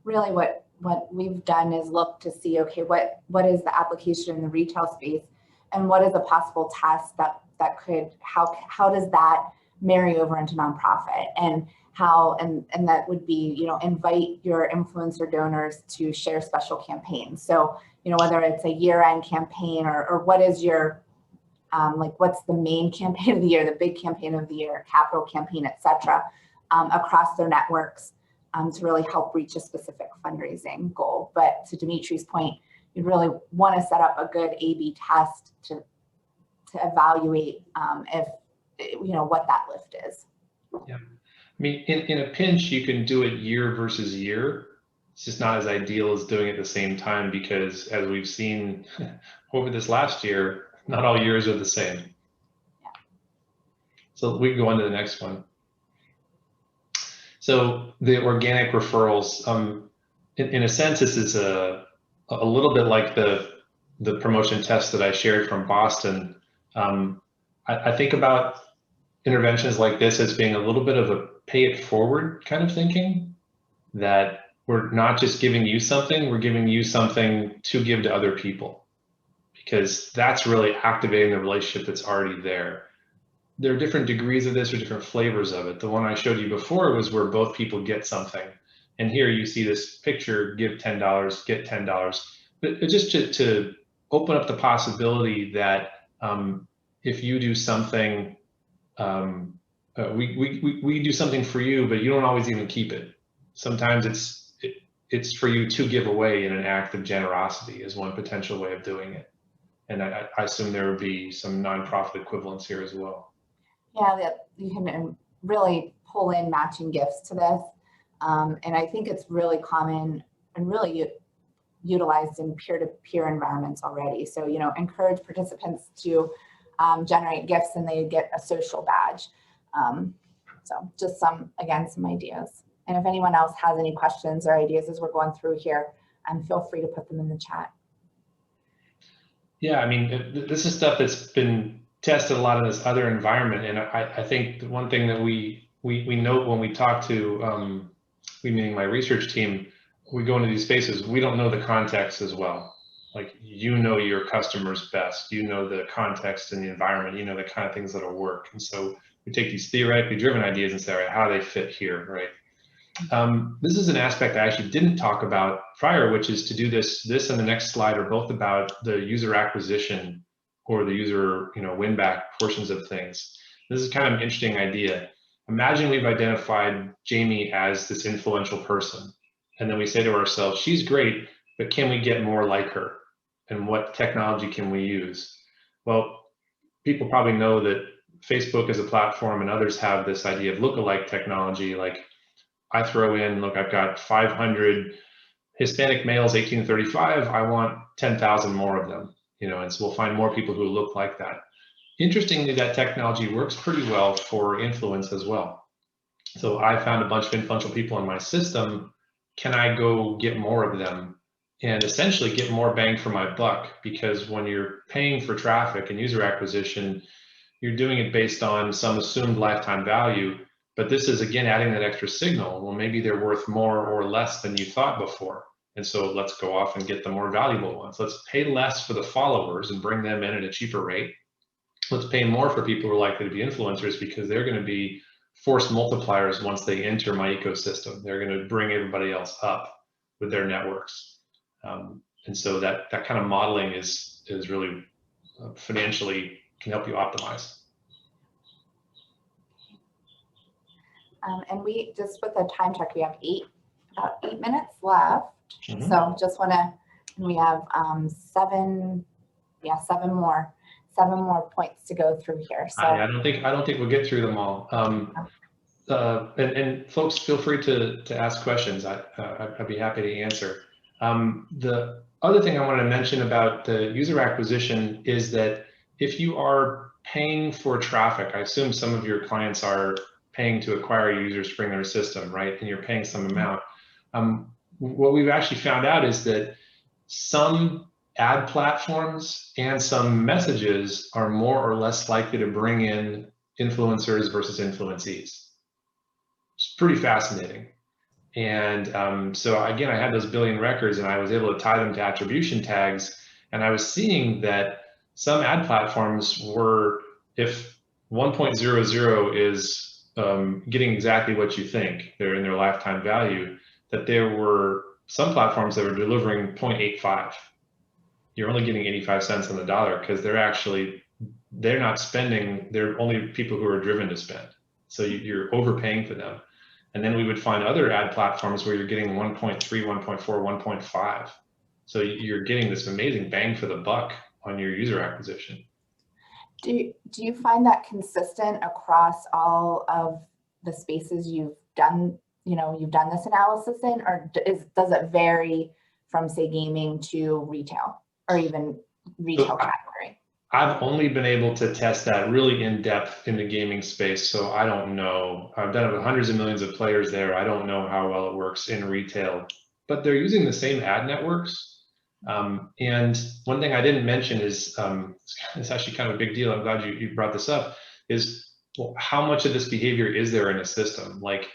really what we've done is look to see, okay, what is the application in the retail space, and what is a possible test that could, how does that marry over into nonprofit, and how, and that would be, you know, invite your influencer donors to share special campaigns. So, you know, whether it's a year-end campaign or what is your, like what's the main campaign of the year, the big campaign of the year, capital campaign, et cetera, across their networks, to really help reach a specific fundraising goal. But to Dimitri's point, you really want to set up a good A/B test to evaluate if, you know, what that lift is. Yeah. I mean, in a pinch, you can do it year versus year. It's just not as ideal as doing it at the same time, because as we've seen over this last year, not all years are the same. Yeah. So we can go on to the next one. So the organic referrals, in a sense, this is a little bit like the promotion test that I shared from Boston. I think about interventions like this as being a little bit of a pay it forward kind of thinking, that we're not just giving you something, we're giving you something to give to other people, because that's really activating the relationship that's already there. There are different degrees of this or different flavors of it. The one I showed you before was where both people get something. And here you see this picture, give $10, get $10. But just to open up the possibility that if you do something, we do something for you, but you don't always even keep it. Sometimes it's for you to give away in an act of generosity is one potential way of doing it. And I assume there would be some nonprofit equivalents here as well. Yeah, that you can really pull in matching gifts to this. And I think it's really common and really utilized in peer-to-peer environments already. So, you know, encourage participants to generate gifts, and they get a social badge. So just some ideas. And if anyone else has any questions or ideas as we're going through here, feel free to put them in the chat. Yeah, I mean, this is stuff that's been tested a lot in this other environment. And I think the one thing that we note when we talk to, meaning my research team, we go into these spaces, we don't know the context as well. Like, you know your customers best, you know the context and the environment, you know the kind of things that'll work. And so we take these theoretically driven ideas and say, all right, how do they fit here, right? This is an aspect I actually didn't talk about prior, which is to do this and the next slide are both about the user acquisition or the user, you know, win back portions of things. This is kind of an interesting idea. Imagine we've identified Jamie as this influential person, and then we say to ourselves, she's great, but can we get more like her? And what technology can we use? Well, people probably know that Facebook as a platform and others have this idea of lookalike technology. Like, I throw in, look, I've got 500 Hispanic males, 18 to 35. I want 10,000 more of them, you know, and so we'll find more people who look like that. Interestingly, that technology works pretty well for influence as well. So I found a bunch of influential people in my system. Can I go get more of them and essentially get more bang for my buck? Because when you're paying for traffic and user acquisition, you're doing it based on some assumed lifetime value. But this is, again, adding that extra signal. Well, maybe they're worth more or less than you thought before. And so let's go off and get the more valuable ones. Let's pay less for the followers and bring them in at a cheaper rate. Let's pay more for people who are likely to be influencers, because they're going to be force multipliers once they enter my ecosystem. They're going to bring everybody else up with their networks. And so that kind of modeling is really financially can help you optimize. And we just with the time check, we have about 8 minutes left. Mm-hmm. So just want to, we have seven more points to go through here. So I don't think we'll get through them all. And folks, feel free to ask questions. I'd be happy to answer. The other thing I wanted to mention about the user acquisition is that if you are paying for traffic, I assume some of your clients are paying to acquire users to bring their system, right? And you're paying some amount. What we've actually found out is that some ad platforms and some messages are more or less likely to bring in influencers versus influencees. It's pretty fascinating. And so again, I had those billion records and I was able to tie them to attribution tags. And I was seeing that some ad platforms were, if 1.00 is getting exactly what you think, they're in their lifetime value, that there were some platforms that were delivering 0.85. You're only getting 85 cents on the dollar because they're not spending, they're only people who are driven to spend. So you're overpaying for them. And then we would find other ad platforms where you're getting 1.3, 1.4, 1.5. So you're getting this amazing bang for the buck on your user acquisition. do you find that consistent across all of the spaces you've done, you've done this analysis in, or does it vary from, say, gaming to retail or even retail category? I've only been able to test that really in depth in the gaming space, so I don't know. I've done it with hundreds of millions of players there. I don't know how well it works in retail, but they're using the same ad networks. And one thing I didn't mention is, it's actually kind of a big deal. I'm glad you brought this up, is well, how much of this behavior is there in a system? Like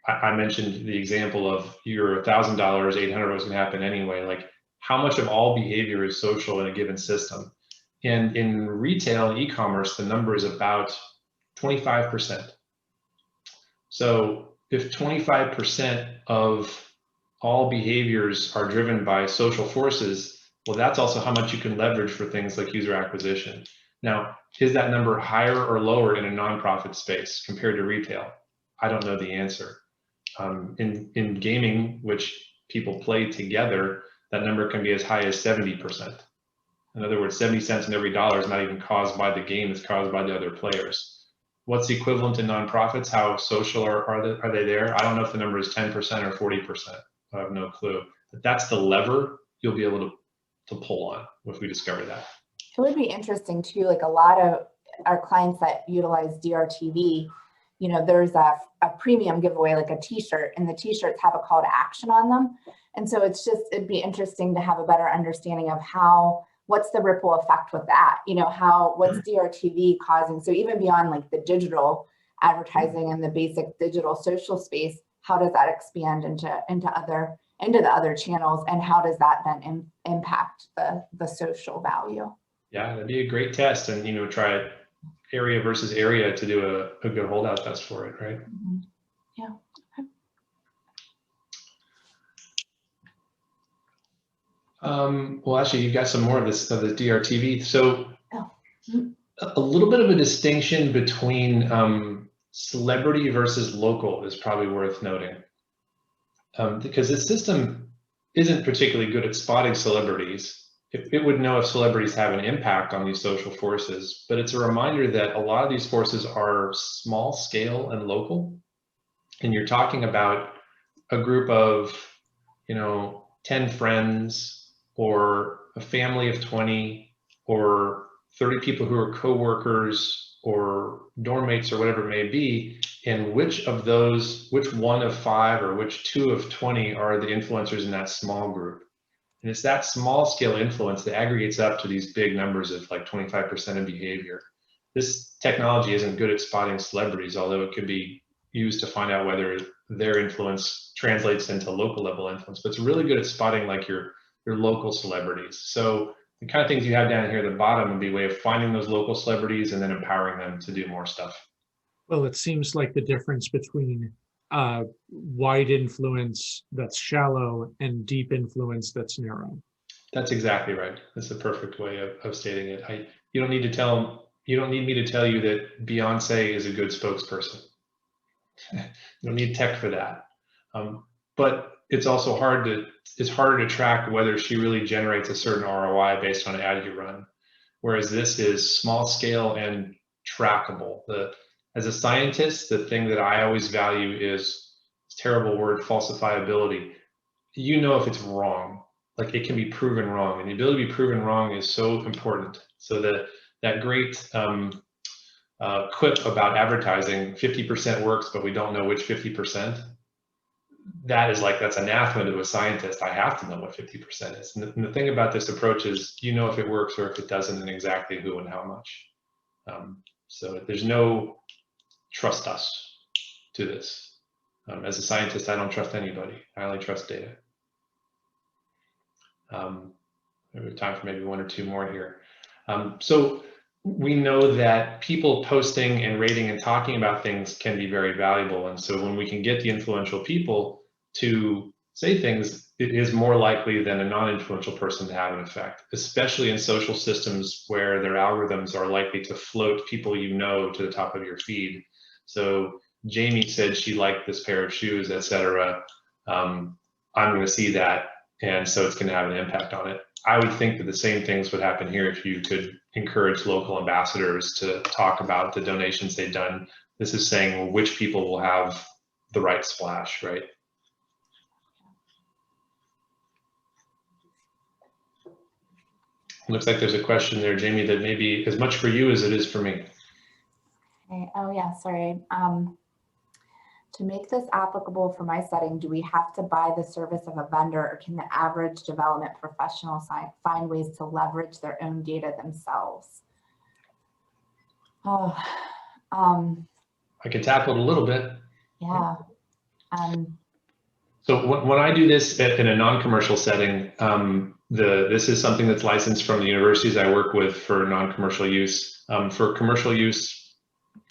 I mentioned the example of your $1,000, $800 was gonna happen anyway. Like how much of all behavior is social in a given system? And in retail and e-commerce, the number is about 25%. So if 25% of all behaviors are driven by social forces, well, that's also how much you can leverage for things like user acquisition. Now, is that number higher or lower in a nonprofit space compared to retail? I don't know the answer. In gaming, which people play together, that number can be as high as 70%. In other words, 70 cents in every dollar is not even caused by the game, it's caused by the other players. What's the equivalent in nonprofits? How social are they there? I don't know if the number is 10% or 40%. I have no clue. But that's the lever you'll be able to pull on if we discover that. It would be interesting too, like a lot of our clients that utilize DRTV, there's a premium giveaway, like a t-shirt, and the t-shirts have a call to action on them. And so it'd be interesting to have a better understanding of what's the ripple effect with that? What's DRTV causing? So even beyond like the digital advertising and the basic digital social space, how does that expand into the other channels, and how does that then impact the social value? Yeah, that'd be a great test, and try it area versus area to do a good holdout test for it, right? Mm-hmm. Yeah. Well, actually, you've got some more of this DRTV. So a little bit of a distinction between celebrity versus local is probably worth noting, because the system isn't particularly good at spotting celebrities. It would know if celebrities have an impact on these social forces, but it's a reminder that a lot of these forces are small scale and local. And you're talking about a group of, 10 friends, or a family of 20, or 30 people who are co-workers or dorm mates or whatever it may be, and which one of 5 or which 2 of 20 are the influencers in that small group. And it's that small scale influence that aggregates up to these big numbers of like 25% of behavior. This technology isn't good at spotting celebrities, although it could be used to find out whether their influence translates into local level influence, but it's really good at spotting like your local celebrities. So the kind of things you have down here at the bottom would be a way of finding those local celebrities and then empowering them to do more stuff. Well, it seems like the difference between wide influence that's shallow and deep influence that's narrow. That's exactly right. That's the perfect way of stating it. You don't need me to tell you that Beyonce is a good spokesperson. You don't need tech for that. But it's also harder to track whether she really generates a certain ROI based on an ad you run. Whereas this is small scale and trackable. As a scientist, the thing that I always value is, terrible word, falsifiability. You know if it's wrong, like it can be proven wrong, and the ability to be proven wrong is so important. So that great quip about advertising, 50% works, but we don't know which 50%. That's anathema to a scientist. I have to know what 50% is. And the thing about this approach is, you know if it works or if it doesn't, and exactly who and how much. So there's no trust us to this. As a scientist, I don't trust anybody. I only trust data. We have time for maybe one or two more here. So we know that people posting and rating and talking about things can be very valuable. And so when we can get the influential people to say things, it is more likely than a non-influential person to have an effect, especially in social systems where their algorithms are likely to float people you know to the top of your feed. So Jamie said she liked this pair of shoes, etc. I'm going to see that, and so it's going to have an impact on it. I would think that the same things would happen here if you could encourage local ambassadors to talk about the donations they've done. This is saying, well, which people will have the right splash, right? Looks like there's a question there, Jamie, that may be as much for you as it is for me. Okay. Oh yeah, sorry. To make this applicable for my setting, do we have to buy the service of a vendor, or can the average development professional find ways to leverage their own data themselves? Oh, I can tackle it a little bit. yeah. So when I do this in a non-commercial setting, this is something that's licensed from the universities I work with for non-commercial use. For commercial use,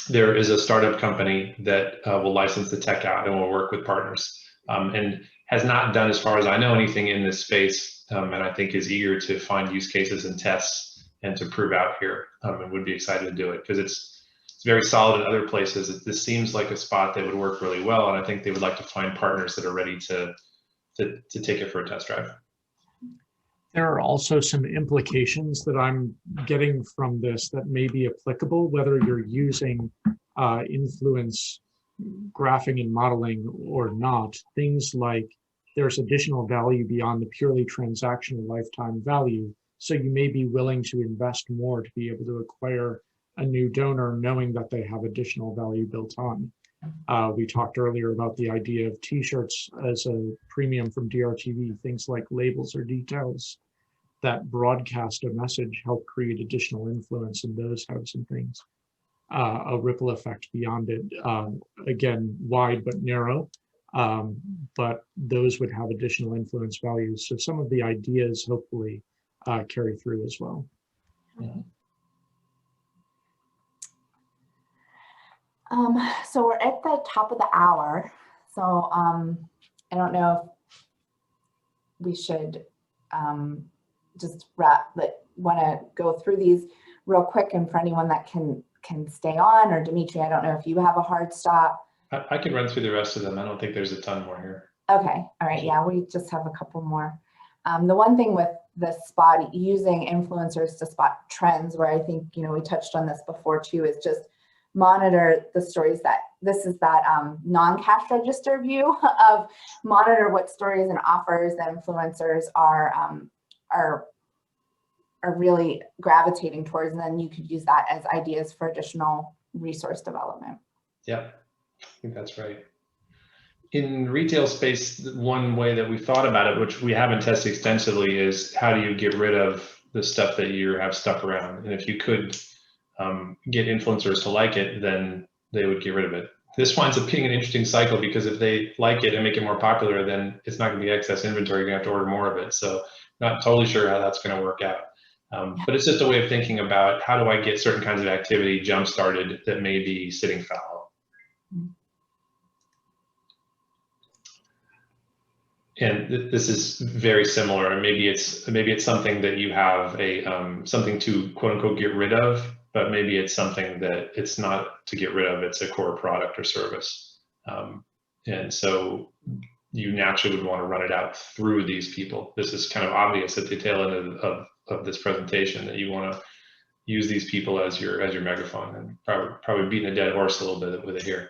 there is a startup company that will license the tech out and will work with partners, and has not done, as far as I know, anything in this space, and I think is eager to find use cases and tests and to prove out here, and would be excited to do it because it's very solid in other places. This seems like a spot that would work really well, and I think they would like to find partners that are ready to take it for a test drive. There are also some implications that I'm getting from this that may be applicable, whether you're using influence graphing and modeling or not. Things like there's additional value beyond the purely transactional lifetime value. So you may be willing to invest more to be able to acquire a new donor, knowing that they have additional value built on. We talked earlier about the idea of t-shirts as a premium from DRTV, things like labels or details that broadcast a message help create additional influence, and those have some things, a ripple effect beyond it. Again, wide but narrow, but those would have additional influence values. So some of the ideas hopefully carry through as well. Mm-hmm. So we're at the top of the hour. So I don't know if we should just want to go through these real quick, and for anyone that can stay on, or Dmitri, I don't know if you have a hard stop. I can run through the rest of them. I don't think there's a ton more here. Okay, all right, yeah, we just have a couple more. The one thing with the using influencers to spot trends, where I think, we touched on this before too, is just monitor the stories this is that non-cash register view of monitor what stories and offers that influencers are really gravitating towards, and then you could use that as ideas for additional resource development. Yeah, I think that's right. In retail space, one way that we've thought about it, which we haven't tested extensively, is how do you get rid of the stuff that you have stuck around? And if you could get influencers to like it, then they would get rid of it. This winds up being an interesting cycle, because if they like it and make it more popular, then it's not going to be excess inventory. You're going to have to order more of it. So not totally sure how that's going to work out. But it's just a way of thinking about how do I get certain kinds of activity jump started that may be sitting fallow. And this is very similar. And maybe it's something that you have a something to quote unquote get rid of, but maybe it's something that it's not to get rid of. It's a core product or service, and so you naturally would want to run it out through these people. This is kind of obvious at the tail end of this presentation, that you want to use these people as your megaphone, and probably beating a dead horse a little bit with it here.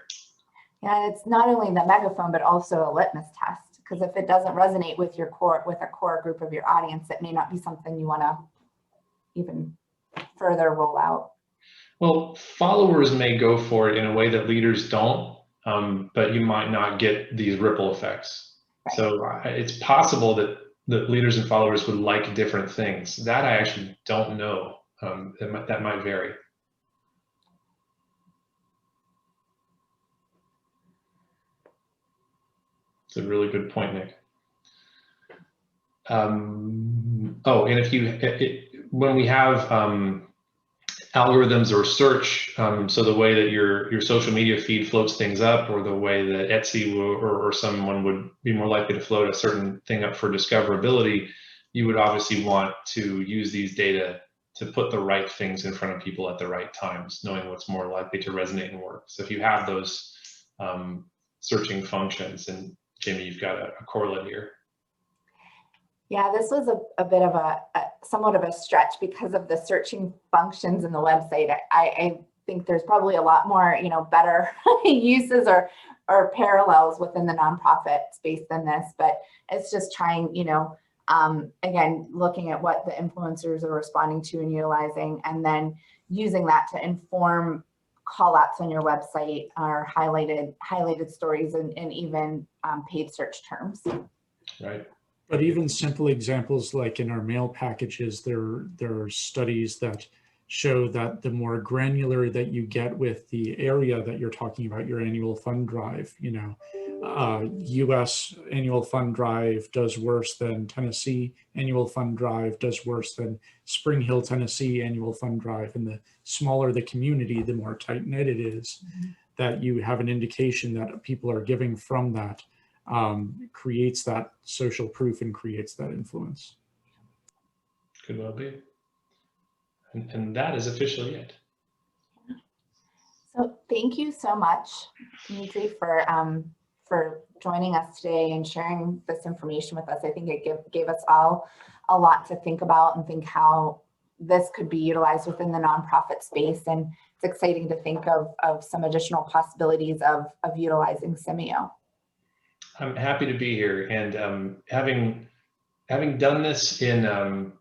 Yeah, it's not only the megaphone, but also a litmus test. Because if it doesn't resonate with a core group of your audience, it may not be something you want to even further roll out. Well, followers may go for it in a way that leaders don't, but you might not get these ripple effects. Right. So it's possible that leaders and followers would like different things. That I actually don't know. That might vary. It's a really good point, Nick. Oh, and when we have algorithms or search, so the way that your social media feed floats things up, or the way that Etsy or someone would be more likely to float a certain thing up for discoverability, you would obviously want to use these data to put the right things in front of people at the right times, knowing what's more likely to resonate and work. So if you have those searching functions, and Jamie, you've got a correlate here. Yeah, this was a bit of somewhat of a stretch because of the searching functions in the website. I think there's probably a lot more, better uses or parallels within the nonprofit space than this, but it's just trying, again, looking at what the influencers are responding to and utilizing, and then using that to inform call outs on your website, or highlighted stories, and even paid search terms. Right. But even simple examples, like in our mail packages, there are studies that show that the more granular that you get with the area that you're talking about, your annual fund drive, US annual fund drive does worse than Tennessee annual fund drive, does worse than Spring Hill, Tennessee annual fund drive. And the smaller the community, the more tight knit it is, that you have an indication that people are giving from that. Creates that social proof and creates that influence. Could well be. And that is officially it. So thank you so much, Dmitri, for joining us today and sharing this information with us. I think it gave us all a lot to think about, and think how this could be utilized within the nonprofit space. And it's exciting to think of some additional possibilities of utilizing Simio. I'm happy to be here, and having done this in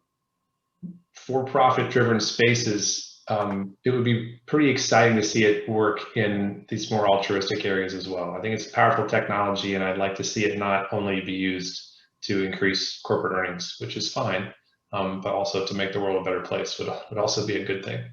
for-profit driven spaces, it would be pretty exciting to see it work in these more altruistic areas as well. I think it's powerful technology, and I'd like to see it not only be used to increase corporate earnings, which is fine, but also to make the world a better place would also be a good thing.